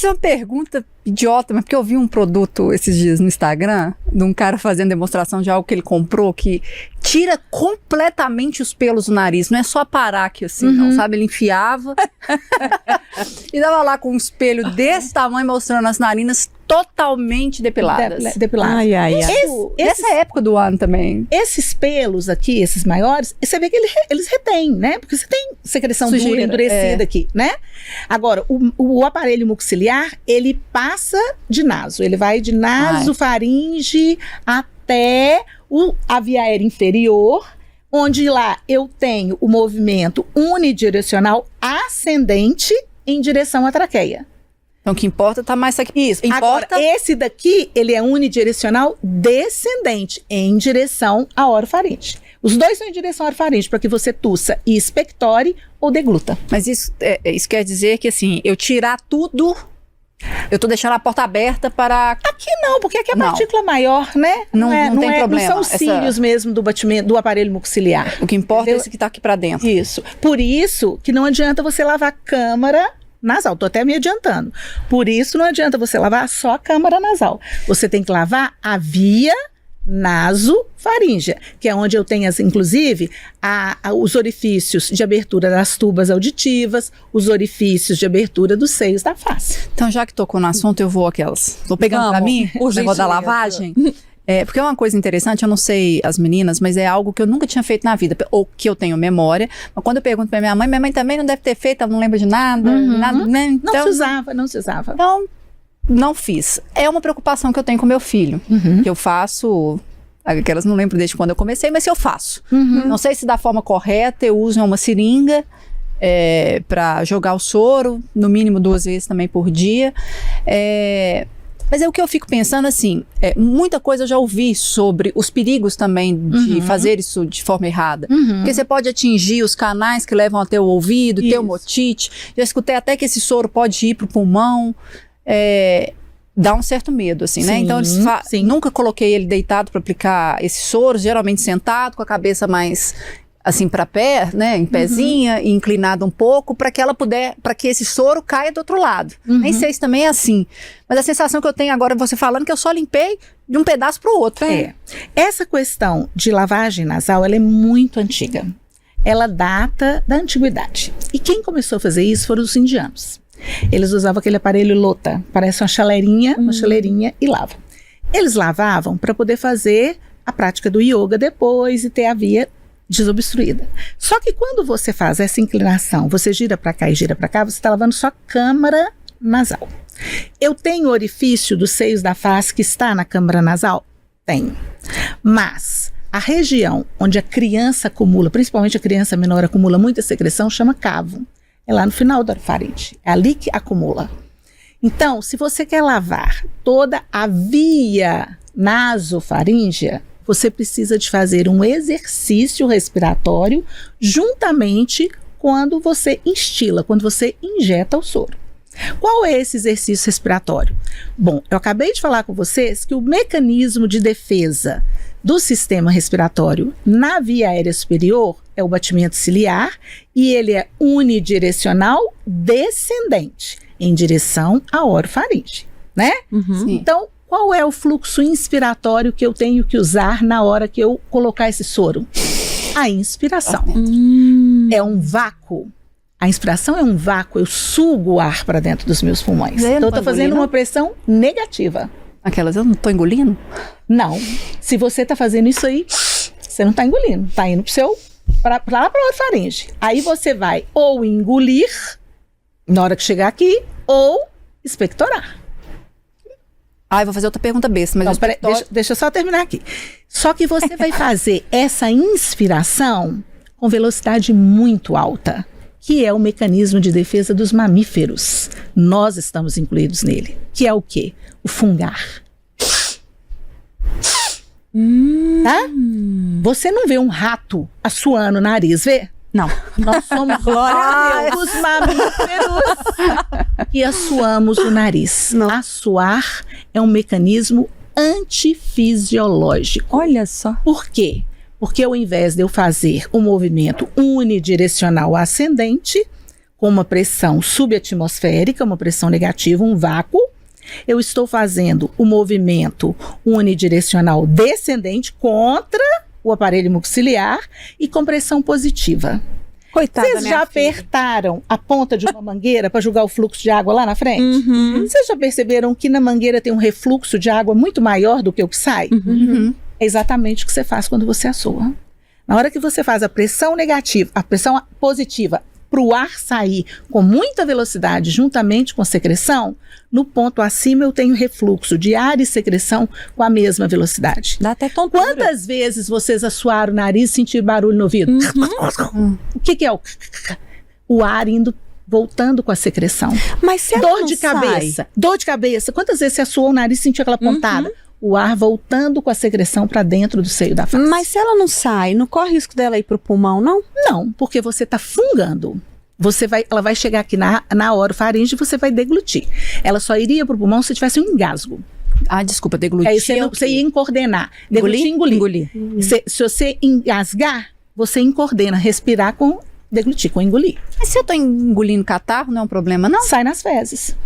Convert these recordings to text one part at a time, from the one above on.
fazer uma pergunta idiota, mas porque eu vi um produto esses dias no Instagram, de um cara fazendo demonstração de algo que ele comprou, que tira completamente os pelos do nariz. Não é só parar aqui assim, não, sabe? Ele enfiava e dava lá com um espelho desse tamanho, mostrando as narinas totalmente depiladas. Depiladas. Ai, ai, ai. Essa época do ano também. Esses pelos aqui, esses maiores, você vê que eles retêm, né? Porque você tem secreção dura, endurecida aqui, né? Agora, o aparelho mucociliar, ele passa de naso. Ele vai de nasofaringe até a via aérea inferior, onde lá eu tenho o movimento unidirecional ascendente em direção à traqueia. Então, o que importa tá mais aqui. Isso. Importa... Agora, esse daqui, ele é unidirecional descendente, em direção à orofaringe. Os dois são em direção à orofaringe, para que você tussa e expectore ou degluta. Mas isso quer dizer que, assim, eu tirar tudo... Eu tô deixando a porta aberta para... Aqui não, porque aqui é partícula maior, né? Não tem problema. Não são os cílios mesmo do batimento, do aparelho mucociliar. O que importa é esse que tá aqui para dentro. Isso. Por isso que não adianta você lavar a câmara nasal. Tô até me adiantando. Por isso não adianta você lavar só a câmara nasal. Você tem que lavar a via nasofaríngea, que é onde eu tenho, inclusive, os orifícios de abertura das tubas auditivas, os orifícios de abertura dos seios da face. Então, já que tocou no assunto, eu vou aquelas. Tô pegando pra mim o negócio da lavagem. Porque é uma coisa interessante, eu não sei as meninas, mas é algo que eu nunca tinha feito na vida, ou que eu tenho memória. Mas quando eu pergunto pra minha mãe também não deve ter feito, ela não lembra de nada, né? Então, não se usava. Então, não fiz. É uma preocupação que eu tenho com meu filho, que eu faço... Aquelas não lembro desde quando eu comecei, mas eu faço. Não sei se da forma correta eu uso uma seringa para jogar o soro, no mínimo 2 vezes também por dia. Mas é o que eu fico pensando, assim, muita coisa eu já ouvi sobre os perigos também de fazer isso de forma errada. Porque você pode atingir os canais que levam até o ouvido, ter uma otite. Já escutei até que esse soro pode ir para o pulmão. Dá um certo medo, assim, né? Então, nunca coloquei ele deitado para aplicar esse soro, geralmente sentado, com a cabeça mais, assim, para pé, né? Em pezinha, e inclinado um pouco, para que esse soro caia do outro lado. Nem sei se também é assim. Mas a sensação que eu tenho agora, você falando, que eu só limpei de um pedaço para o outro. Essa questão de lavagem nasal, ela é muito antiga. Ela data da antiguidade. E quem começou a fazer isso foram os indianos. Eles usavam aquele aparelho lota, parece uma chaleirinha e lavam. Eles lavavam para poder fazer a prática do yoga depois e ter a via desobstruída. Só que quando você faz essa inclinação, você gira para cá e gira para cá, você está lavando só a câmara nasal. Eu tenho orifício dos seios da face que está na câmara nasal? Tenho. Mas a região onde a criança acumula, principalmente a criança menor acumula muita secreção, chama cavo. É lá no final da faringe, é ali que acumula. Então, se você quer lavar toda a via nasofaríngea, você precisa de fazer um exercício respiratório juntamente quando você instila, quando você injeta o soro. Qual é esse exercício respiratório? Bom, eu acabei de falar com vocês que o mecanismo de defesa do sistema respiratório na via aérea superior é o batimento ciliar e ele é unidirecional descendente em direção à orofaringe, né? Então, qual é o fluxo inspiratório que eu tenho que usar na hora que eu colocar esse soro? A inspiração. É um vácuo. A inspiração é um vácuo, eu sugo o ar para dentro dos meus pulmões. Então, eu estou fazendo uma pressão negativa. Aquelas, eu não estou engolindo? Não. Se você está fazendo isso aí, você não está engolindo. Está indo para lá para a orofaringe. Aí você vai ou engolir, na hora que chegar aqui, ou expectorar. Eu vou fazer outra pergunta besta. Mas deixa eu só terminar aqui. Só que você vai fazer essa inspiração com velocidade muito alta, que é o mecanismo de defesa dos mamíferos. Nós estamos incluídos nele. Que é o quê? O fungar. Tá? Você não vê um rato assoando o nariz, vê? Não. Nós somos, glória a Deus, os mamíferos que assoamos o nariz. Assoar é um mecanismo antifisiológico. Olha só. Por quê? Porque ao invés de eu fazer um movimento unidirecional ascendente, com uma pressão subatmosférica, uma pressão negativa, um vácuo. Eu estou fazendo o movimento unidirecional descendente contra o aparelho mucociliar e com pressão positiva. Coitada Vocês já apertaram a ponta de uma mangueira para jogar o fluxo de água lá na frente? Vocês já perceberam que na mangueira tem um refluxo de água muito maior do que o que sai? É exatamente o que você faz quando você assoa. Na hora que você faz a pressão negativa, a pressão positiva para o ar sair com muita velocidade juntamente com a secreção, no ponto acima eu tenho refluxo de ar e secreção com a mesma velocidade. Dá até tontura. Quantas vezes vocês assoaram o nariz e sentiram barulho no ouvido? O que é o ar voltando com a secreção? Mas se ela Dor não de sai? cabeça. Dor de cabeça. Quantas vezes você assoou o nariz e sentiu aquela pontada? O ar voltando com a secreção para dentro do seio da face. Mas se ela não sai, não corre risco dela ir pro pulmão, não? Não, porque você está fungando. Ela vai chegar aqui na orofaringe e você vai deglutir. Ela só iria para o pulmão se tivesse um engasgo. Desculpa, deglutir. Aí você ia encordenar. Deglutir, engolir. Se você engasgar, você encordena. Respirar com deglutir, com engolir. Mas se eu tô engolindo catarro, não é um problema, não? Sai nas fezes.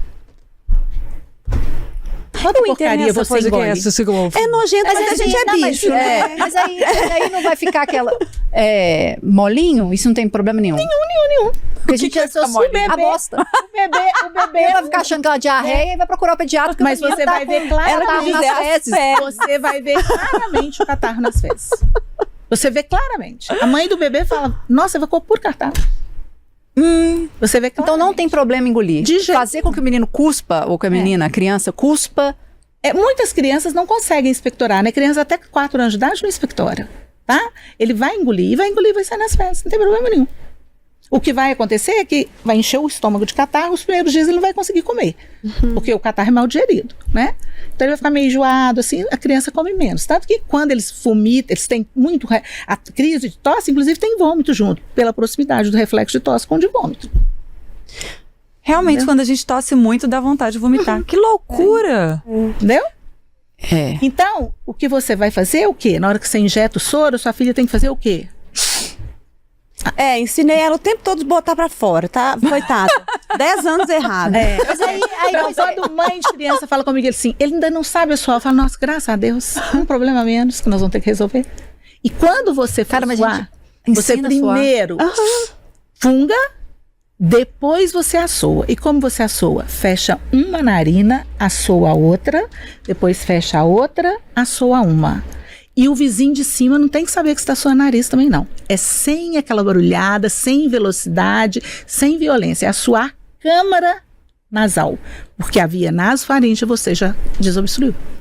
Quanta Eu porcaria entendo essa você engole? É nojento, mas a gente é bicho, né? Mas aí não vai ficar aquela molinho? Isso não tem problema nenhum. Nenhum. Porque a gente que fica molinho? a bosta. O bebê Ele vai ficar achando que é uma diarreia e vai procurar o pediatra. que Mas o menino você tá vai ver com claramente catarro dizer nas as fezes. Você vai ver claramente o catarro nas fezes. Você vê claramente. A mãe do bebê fala, nossa, evacou por catarro. Você vê claramente. Então não tem problema engolir. De jeito Fazer com que o menino cuspa, ou que a menina, a criança, cuspa. Muitas crianças não conseguem expectorar, né? Criança até 4 anos de idade não expectora, tá? Ele vai engolir, vai sair nas fezes, não tem problema nenhum. O que vai acontecer é que vai encher o estômago de catarro, os primeiros dias ele não vai conseguir comer, porque o catarro é mal digerido, né? Então ele vai ficar meio enjoado, assim, a criança come menos. Tanto que quando eles vomitam, eles têm muito... A crise de tosse, inclusive, tem vômito junto, pela proximidade do reflexo de tosse com o de vômito. Realmente, quando a gente tosse muito, dá vontade de vomitar. Que loucura! Entendeu? Então, o que você vai fazer é o quê? Na hora que você injeta o soro, sua filha tem que fazer o quê? Ensinei ela o tempo todo botar pra fora, tá? Coitada. 10 anos errado. Mas aí quando mãe de criança fala comigo assim, ele ainda não sabe assoar, eu falo, nossa, graças a Deus, um problema a menos que nós vamos ter que resolver. E quando você for suar, você primeiro funga, depois você assoa. E como você assoa? Fecha uma narina, assoa a outra, depois fecha a outra, assoa uma. E o vizinho de cima não tem que saber que você está suando nariz também, não. É sem aquela barulhada, sem velocidade, sem violência. É a suar câmara nasal. Porque a via nasofaríngea você já desobstruiu.